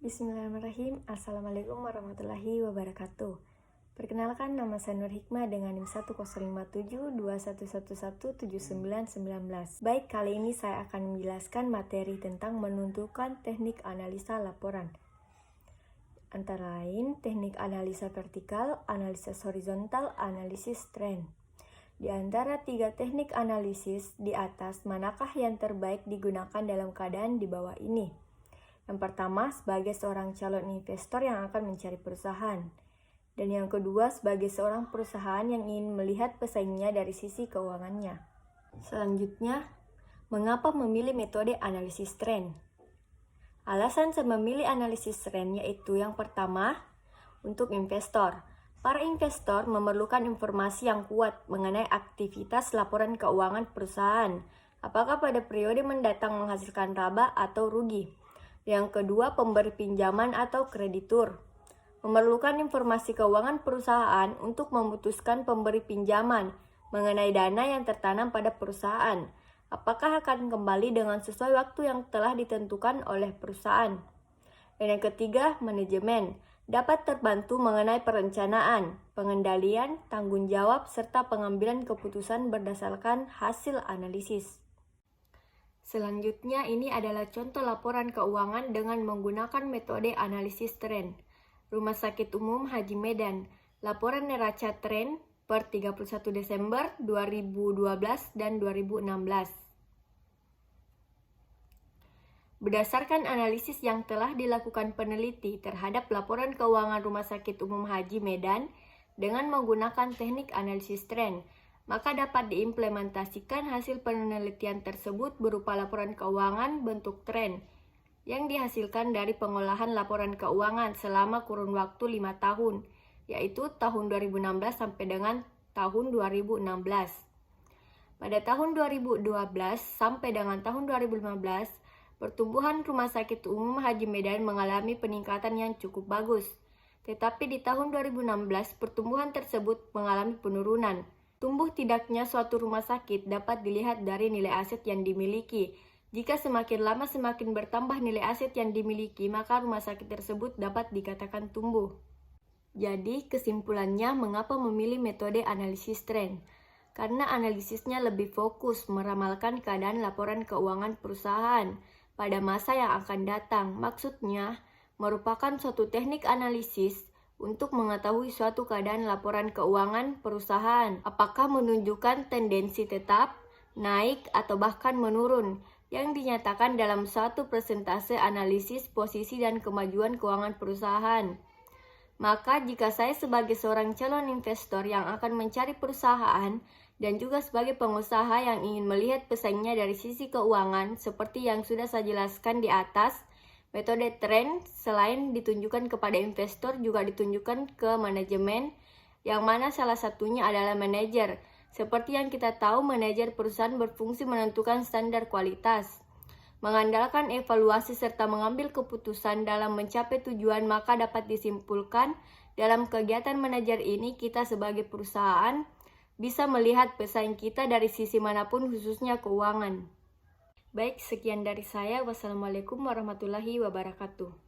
Bismillahirrahmanirrahim. Assalamualaikum warahmatullahi wabarakatuh. Perkenalkan, nama saya Nur Hikmah dengan NIM 1057211117919. Baik, kali ini saya akan menjelaskan materi tentang menentukan teknik analisa laporan. Antara lain, teknik analisa vertikal, analisis horizontal, analisis tren. Di antara tiga teknik analisis di atas, manakah yang terbaik digunakan dalam keadaan di bawah ini? Yang pertama, sebagai seorang calon investor yang akan mencari perusahaan. Dan yang kedua, sebagai seorang perusahaan yang ingin melihat pesaingnya dari sisi keuangannya. Selanjutnya, mengapa memilih metode analisis tren? Alasan saya memilih analisis tren yaitu yang pertama, untuk investor. Para investor memerlukan informasi yang kuat mengenai aktivitas laporan keuangan perusahaan. Apakah pada periode mendatang menghasilkan laba atau rugi? Yang kedua, pemberi pinjaman atau kreditur. Memerlukan informasi keuangan perusahaan untuk memutuskan pemberi pinjaman mengenai dana yang tertanam pada perusahaan. Apakah akan kembali dengan sesuai waktu yang telah ditentukan oleh perusahaan. Dan yang ketiga, manajemen. Dapat terbantu mengenai perencanaan, pengendalian, tanggung jawab, serta pengambilan keputusan berdasarkan hasil analisis. Selanjutnya, ini adalah contoh laporan keuangan dengan menggunakan metode analisis tren. Rumah Sakit Umum Haji Medan, laporan neraca tren per 31 Desember 2012 dan 2016. Berdasarkan analisis yang telah dilakukan peneliti terhadap laporan keuangan Rumah Sakit Umum Haji Medan dengan menggunakan teknik analisis tren, maka dapat diimplementasikan hasil penelitian tersebut berupa laporan keuangan bentuk tren yang dihasilkan dari pengolahan laporan keuangan selama kurun waktu 5 tahun, yaitu tahun 2016 sampai dengan tahun 2016. Pada tahun 2012 sampai dengan tahun 2015, pertumbuhan Rumah Sakit Umum Haji Medan mengalami peningkatan yang cukup bagus. Tetapi di tahun 2016, pertumbuhan tersebut mengalami penurunan. Tumbuh tidaknya suatu rumah sakit dapat dilihat dari nilai aset yang dimiliki. Jika semakin lama semakin bertambah nilai aset yang dimiliki, maka rumah sakit tersebut dapat dikatakan tumbuh. Jadi, kesimpulannya mengapa memilih metode analisis tren? Karena analisisnya lebih fokus meramalkan keadaan laporan keuangan perusahaan pada masa yang akan datang. Maksudnya, merupakan suatu teknik analisis untuk mengetahui suatu keadaan laporan keuangan perusahaan, apakah menunjukkan tendensi tetap, naik, atau bahkan menurun, yang dinyatakan dalam suatu persentase analisis posisi dan kemajuan keuangan perusahaan. Maka jika saya sebagai seorang calon investor yang akan mencari perusahaan, dan juga sebagai pengusaha yang ingin melihat pesaingnya dari sisi keuangan, seperti yang sudah saya jelaskan di atas, metode tren selain ditunjukkan kepada investor juga ditunjukkan ke manajemen, yang mana salah satunya adalah manajer. Seperti yang kita tahu, manajer perusahaan berfungsi menentukan standar kualitas, mengandalkan evaluasi serta mengambil keputusan dalam mencapai tujuan. Maka dapat disimpulkan dalam kegiatan manajer ini kita sebagai perusahaan bisa melihat pesaing kita dari sisi manapun, khususnya keuangan. Baik, sekian dari saya. Wassalamualaikum warahmatullahi wabarakatuh.